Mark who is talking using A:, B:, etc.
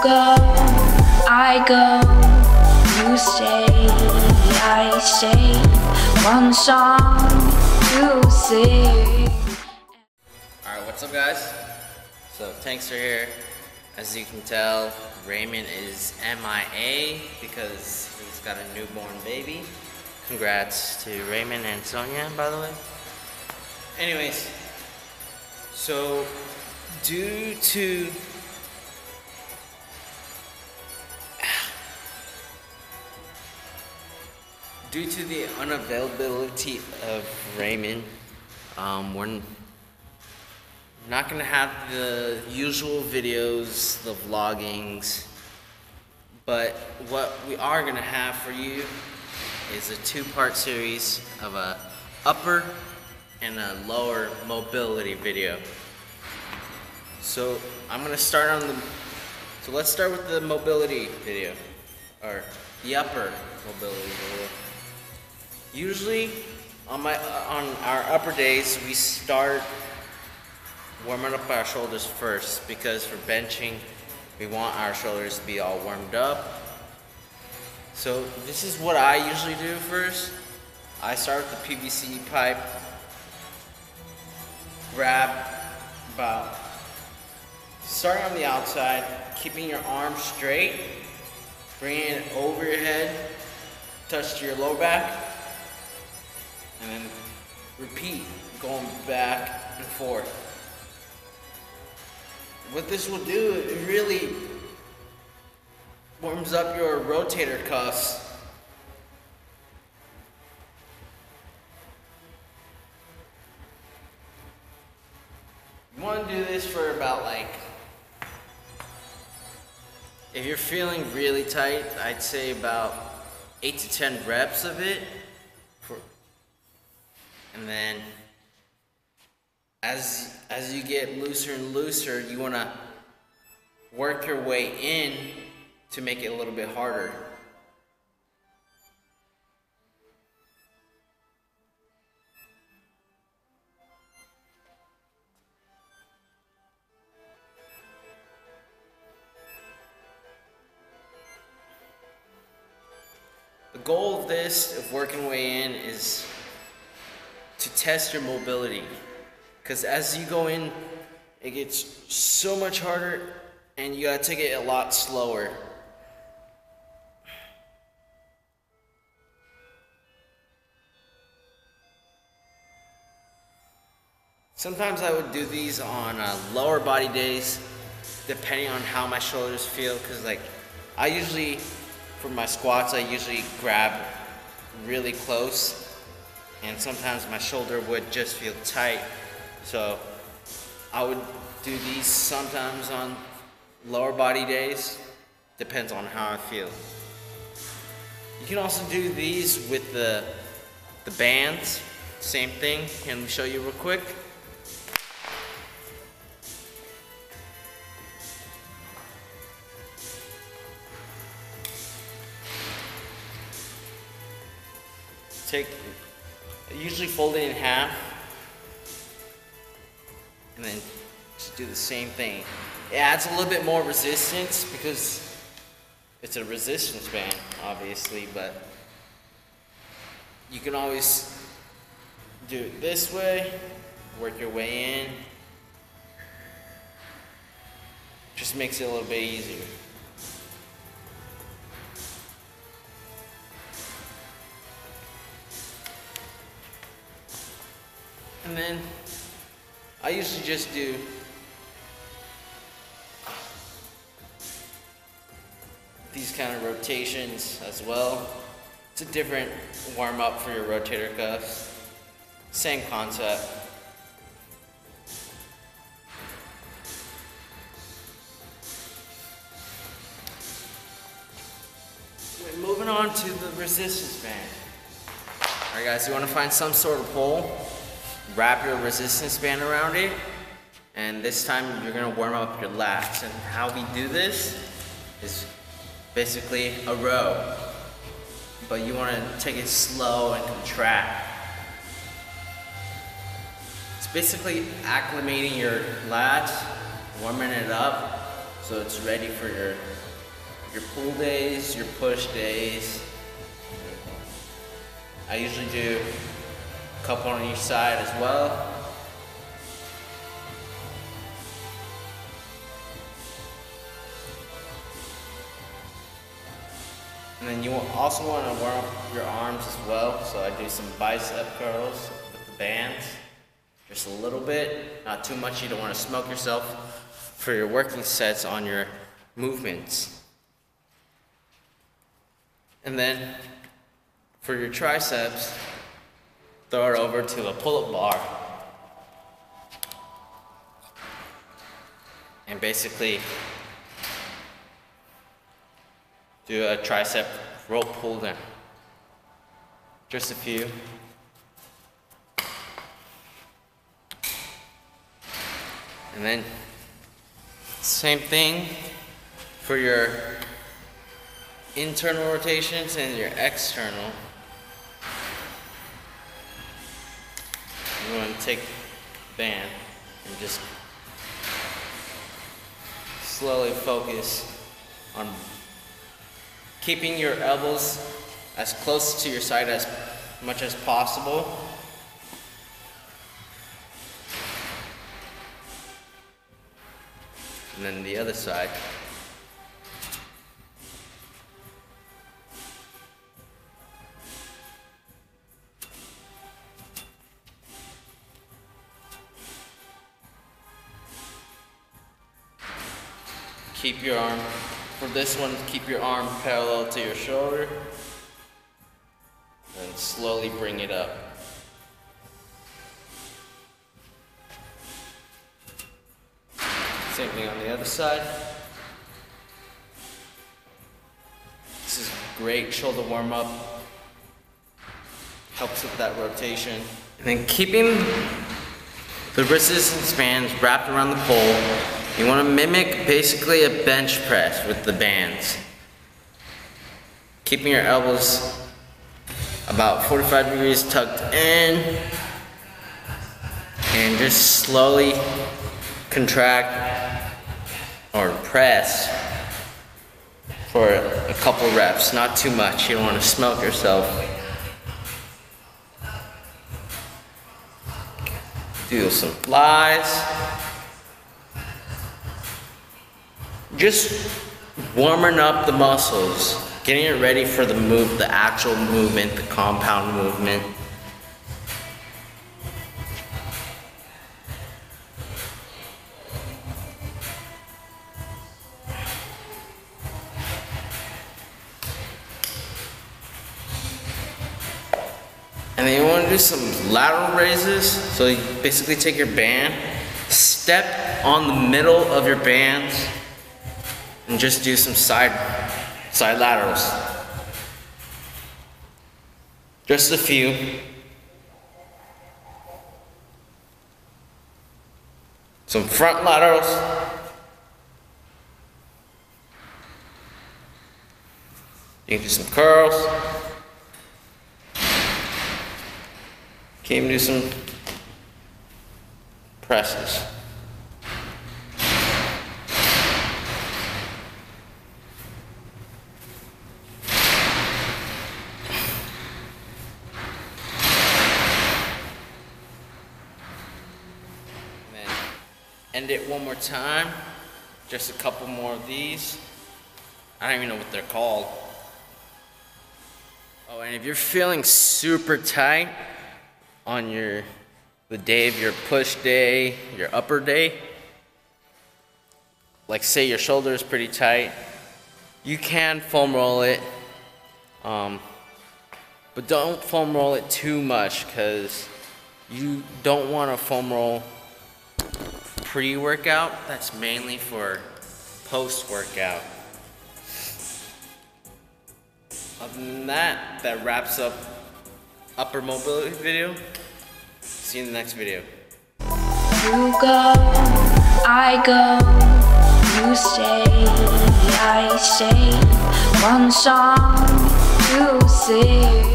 A: go, I go, you stay, I stay. One song to sing.
B: Alright, what's up guys? So Tankster here. As you can tell, Raymond is MIA because he's got a newborn baby. Congrats to Raymond and Sonia, by the way. Anyways, so due to the unavailability of Raymond, we're not gonna have the usual videos, the vloggings, but what we are gonna have for you is a two-part series of a upper and a lower mobility video. So I'm gonna start on so let's start with the mobility video, or the upper mobility video. Usually on our upper days, we start warming up our shoulders first, because for benching, we want our shoulders to be all warmed up. So this is what I usually do first. I start with the PVC pipe, grab about, starting on the outside, keeping your arms straight, bringing it over your head, touch to your lower back, and then repeat, going back and forth. What this will do, it really warms up your rotator cuffs. You want to do this for about, like, if you're feeling really tight, I'd say about 8 to 10 reps of it. And then as you get looser and looser, you want to work your way in to make it a little bit harder. The goal of this, of working way in, is to test your mobility. Because as you go in, it gets so much harder and you gotta take it a lot slower. Sometimes I would do these on lower body days, depending on how my shoulders feel, because like I usually, for my squats, I usually grab really close, and sometimes my shoulder would just feel tight. So I would do these sometimes on lower body days, depends on how I feel. You can also do these with the bands, same thing. Let me show you real quick. Usually fold it in half, and then just do the same thing. It adds a little bit more resistance because it's a resistance band, obviously, but you can always do it this way, work your way in. Just makes it a little bit easier. And then I usually just do these kind of rotations as well. It's a different warm up for your rotator cuffs. Same concept. We're moving on to the resistance band. Alright guys, you want to find some sort of pole. Wrap your resistance band around it, and this time you're going to warm up your lats. And how we do this is basically a row, but you want to take it slow and contract. It's basically acclimating your lats, warming it up, so it's ready for your pull days, your push days. I usually do a couple on each side as well. And then you also want to warm up your arms as well. So I do some bicep curls with the bands. Just a little bit, not too much. You don't want to smoke yourself for your working sets on your movements. And then for your triceps, throw it over to a pull-up bar. And basically do a tricep rope pull down. Just a few. And then same thing for your internal rotations and your external. You want to take the band and just slowly focus on keeping your elbows as close to your side as much as possible. And then the other side. Keep your arm, for this one, keep your arm parallel to your shoulder. And slowly bring it up. Same thing on the other side. This is great shoulder warm up. Helps with that rotation. And then keeping the resistance bands wrapped around the pole, you want to mimic basically a bench press with the bands. Keeping your elbows about 45 degrees tucked in, and just slowly contract or press for a couple reps, not too much. You don't want to smoke yourself. Do some flies. Just warming up the muscles, getting it ready for the actual movement, the compound movement. And then you want to do some lateral raises. So you basically take your band, step on the middle of your bands, and just do some side laterals. Just a few. Some front laterals. You can do some curls. Can even do some presses. End it one more time. Just a couple more of these. I don't even know what they're called. Oh, and if you're feeling super tight on the day of your push day, your upper day, like say your shoulder is pretty tight, you can foam roll it, but don't foam roll it too much, because you don't want to foam roll pre-workout. That's mainly for post-workout. Other than that, that wraps up upper mobility video. See you in the next video.
A: You go, I go, you stay, I stay. One song to sing.